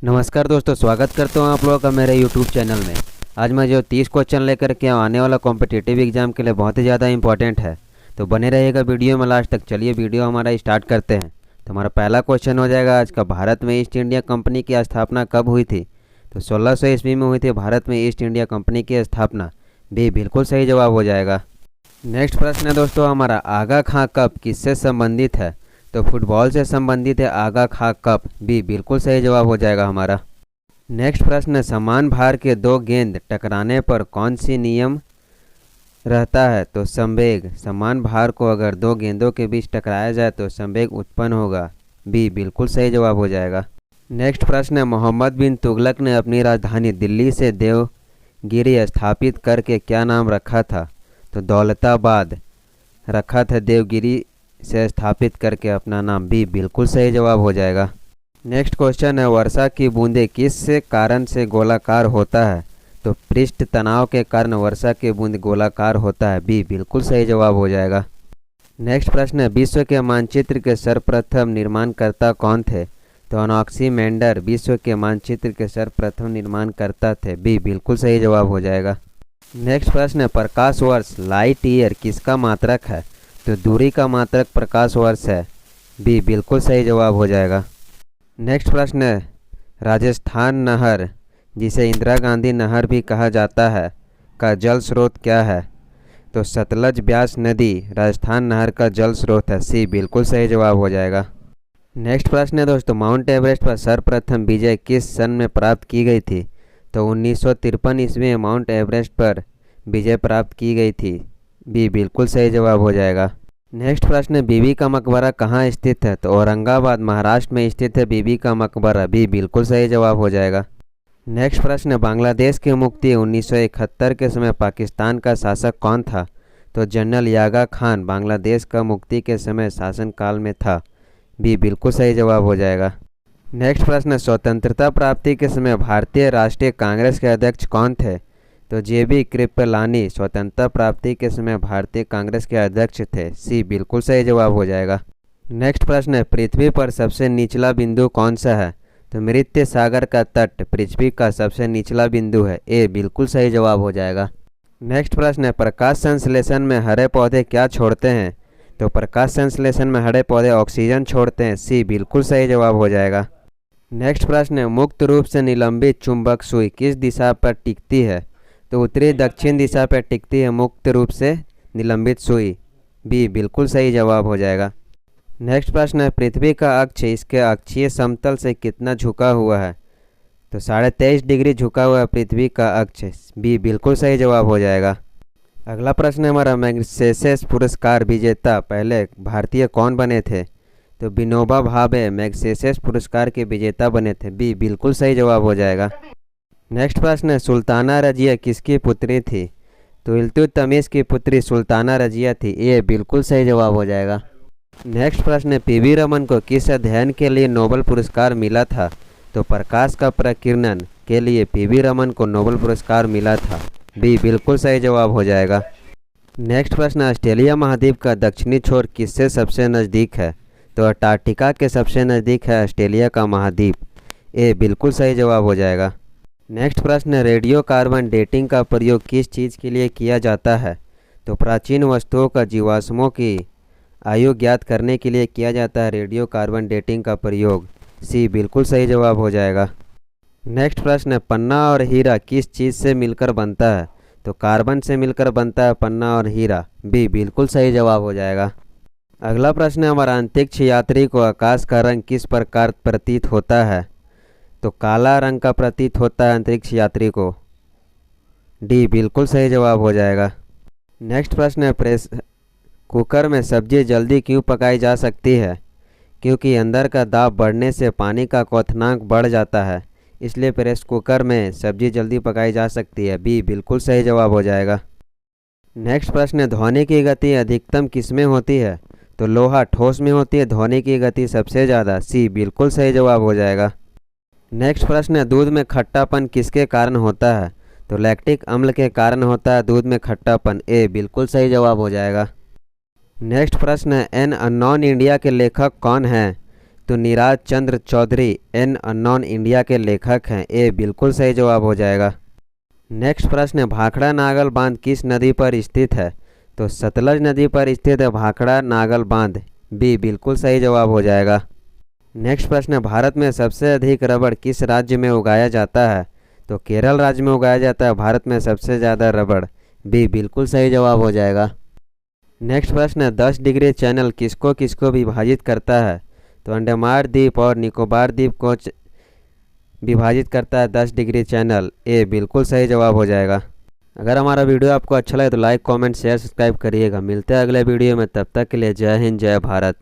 नमस्कार दोस्तों, स्वागत करता हूँ आप लोगों का मेरे YouTube चैनल में। आज मैं जो 30 क्वेश्चन लेकर के आने वाला कॉम्पिटिटिव एग्जाम के लिए बहुत ही ज़्यादा इंपॉर्टेंट है, तो बने रहिएगा वीडियो में लास्ट तक। चलिए वीडियो हमारा स्टार्ट करते हैं। तो हमारा पहला क्वेश्चन हो जाएगा आज का, भारत में ईस्ट इंडिया कंपनी की स्थापना कब हुई थी? तो 1600 ईस्वी में हुई थी भारत में ईस्ट इंडिया कंपनी की स्थापना। बी बिल्कुल सही जवाब हो जाएगा। नेक्स्ट प्रश्न है दोस्तों हमारा, आगा खां कप किससे संबंधित है? तो फुटबॉल से संबंधित है आगा खां कप। बी बिल्कुल सही जवाब हो जाएगा हमारा। नेक्स्ट प्रश्न है, समान भार के दो गेंद टकराने पर कौन सी नियम रहता है? तो संवेग। समान भार को अगर दो गेंदों के बीच टकराया जाए तो संवेग उत्पन्न होगा। बी बिल्कुल सही जवाब हो जाएगा। नेक्स्ट प्रश्न है, मोहम्मद बिन तुगलक ने अपनी राजधानी दिल्ली से देवगिरी स्थापित करके क्या नाम रखा था? तो दौलताबाद रखा था देवगिरी से स्थापित करके अपना नाम। बी बिल्कुल सही जवाब हो जाएगा। नेक्स्ट क्वेश्चन है, वर्षा की बूंदें किस कारण से गोलाकार होता है? तो पृष्ठ तनाव के कारण वर्षा की बूंद गोलाकार होता है। बी बिल्कुल सही जवाब हो जाएगा। नेक्स्ट प्रश्न है, विश्व के मानचित्र के सर्वप्रथम निर्माणकर्ता कौन थे? तो अनाक्सीमेंडर विश्व के मानचित्र के सर्वप्रथम निर्माणकर्ता थे। बी बिल्कुल सही जवाब हो जाएगा। नेक्स्ट प्रश्न है, प्रकाश वर्ष लाइट ईयर किसका मात्रक है? तो दूरी का मात्रक प्रकाश वर्ष है। बी बिल्कुल सही जवाब हो जाएगा। नेक्स्ट प्रश्न है, राजस्थान नहर जिसे इंदिरा गांधी नहर भी कहा जाता है का जल स्रोत क्या है? तो सतलज ब्यास नदी राजस्थान नहर का जल स्रोत है। सी बिल्कुल सही जवाब हो जाएगा। नेक्स्ट प्रश्न है दोस्तों, माउंट एवरेस्ट पर सर्वप्रथम विजय किस सन में प्राप्त की गई थी? तो 1953 ईस्वी में माउंट एवरेस्ट पर विजय प्राप्त की गई थी। बी बिल्कुल सही जवाब हो जाएगा। नेक्स्ट प्रश्न है, बीबी का मकबरा कहाँ स्थित है? तो औरंगाबाद महाराष्ट्र में स्थित है बीबी का मकबरा। बी बिल्कुल सही जवाब हो जाएगा। नेक्स्ट प्रश्न है, बांग्लादेश की मुक्ति 1971 के समय पाकिस्तान का शासक कौन था? तो जनरल यागा खान बांग्लादेश का मुक्ति के समय शासनकाल में था। बी बिल्कुल सही जवाब हो जाएगा। नेक्स्ट प्रश्न है, स्वतंत्रता प्राप्ति के समय भारतीय राष्ट्रीय कांग्रेस के अध्यक्ष कौन थे? तो जेबी कृपलानी स्वतंत्रता प्राप्ति के समय भारतीय कांग्रेस के अध्यक्ष थे। सी बिल्कुल सही जवाब हो जाएगा। नेक्स्ट प्रश्न है, पृथ्वी पर सबसे निचला बिंदु कौन सा है? तो मृत्य सागर का तट पृथ्वी का सबसे निचला बिंदु है। ए बिल्कुल सही जवाब हो जाएगा। नेक्स्ट प्रश्न है, प्रकाश संश्लेषण में हरे पौधे क्या छोड़ते हैं? तो प्रकाश संश्लेषण में हरे पौधे ऑक्सीजन छोड़ते हैं। सी बिल्कुल सही जवाब हो जाएगा। नेक्स्ट प्रश्न है, मुक्त रूप से निलंबित चुंबक सुई किस दिशा पर टिकती है? तो उत्तरी दक्षिण दिशा पर टिकती है मुक्त रूप से निलंबित सुई। बी बिल्कुल सही जवाब हो जाएगा। नेक्स्ट प्रश्न है, पृथ्वी का अक्ष इसके अक्षीय समतल से कितना झुका हुआ है? तो 23.5 डिग्री झुका हुआ है पृथ्वी का अक्ष। बी बिल्कुल सही जवाब हो जाएगा। अगला प्रश्न है हमारा, मैग्सेसेस पुरस्कार विजेता पहले भारतीय कौन बने थे? तो विनोबा भावे मैग्सेसेस पुरस्कार के विजेता बने थे। बी बिल्कुल सही जवाब हो जाएगा। नेक्स्ट प्रश्न है, सुल्ताना रजिया किसकी पुत्री थी? तो इल्तुतमिश की पुत्री सुल्ताना रजिया थी। ये बिल्कुल सही जवाब हो जाएगा। नेक्स्ट प्रश्न है, पीवी रमन को किस अध्ययन के लिए नोबेल पुरस्कार मिला था? तो प्रकाश का प्रकीर्णन के लिए पीवी रमन को नोबेल पुरस्कार मिला था। बी बिल्कुल सही जवाब हो जाएगा। नेक्स्ट प्रश्न, ऑस्ट्रेलिया महाद्वीप का दक्षिणी छोर किससे सबसे नज़दीक है? तो अंटार्कटिका के सबसे नज़दीक है ऑस्ट्रेलिया का महाद्वीप। ए बिल्कुल सही जवाब हो जाएगा। नेक्स्ट प्रश्न है, रेडियो कार्बन डेटिंग का प्रयोग किस चीज़ के लिए किया जाता है? तो प्राचीन वस्तुओं का जीवाश्मों की आयु ज्ञात करने के लिए किया जाता है रेडियो कार्बन डेटिंग का प्रयोग। सी बिल्कुल सही जवाब हो जाएगा। नेक्स्ट प्रश्न है, पन्ना और हीरा किस चीज़ से मिलकर बनता है? तो कार्बन से मिलकर बनता है पन्ना और हीरा। बी बिल्कुल सही जवाब हो जाएगा। अगला प्रश्न है हमारा, अंतरिक्ष यात्री को आकाश का रंग किस प्रकार प्रतीत होता है? तो काला रंग का प्रतीत होता है अंतरिक्ष यात्री को। डी बिल्कुल सही जवाब हो जाएगा। नेक्स्ट प्रश्न है, प्रेस कुकर में सब्जी जल्दी क्यों पकाई जा सकती है? क्योंकि अंदर का दाब बढ़ने से पानी का क्वथनांक बढ़ जाता है, इसलिए प्रेस कुकर में सब्जी जल्दी पकाई जा सकती है। बी बिल्कुल सही जवाब हो जाएगा। नेक्स्ट प्रश्न है, ध्वनि की गति अधिकतम किस में होती है? तो लोहा ठोस में होती है ध्वनि की गति सबसे ज़्यादा। सी बिल्कुल सही जवाब हो जाएगा। नेक्स्ट प्रश्न है, दूध में खट्टापन किसके कारण होता है? तो लैक्टिक अम्ल के कारण होता है दूध में खट्टापन। ए बिल्कुल सही जवाब हो जाएगा। नेक्स्ट प्रश्न है, एन अननोन इंडिया के लेखक कौन हैं? तो नीरज चंद्र चौधरी एन अननोन इंडिया के लेखक हैं। ए बिल्कुल सही जवाब हो जाएगा। नेक्स्ट प्रश्न है, भाखड़ा नागल बांध किस नदी पर स्थित है? तो सतलज नदी पर स्थित है भाखड़ा नागल बांध। बी बिल्कुल सही जवाब हो जाएगा। नेक्स्ट प्रश्न है, भारत में सबसे अधिक रबड़ किस राज्य में उगाया जाता है? तो केरल राज्य में उगाया जाता है भारत में सबसे ज़्यादा रबड़। बी बिल्कुल सही जवाब हो जाएगा। नेक्स्ट प्रश्न है, 10 डिग्री चैनल किसको किसको विभाजित करता है? तो अंडमान द्वीप और निकोबार द्वीप को विभाजित करता है 10 डिग्री चैनल। ए बिल्कुल सही जवाब हो जाएगा। अगर हमारा वीडियो आपको अच्छा लगे तो लाइक कमेंट शेयर सब्सक्राइब करिएगा। मिलते हैं अगले वीडियो में, तब तक के लिए जय हिंद जय भारत।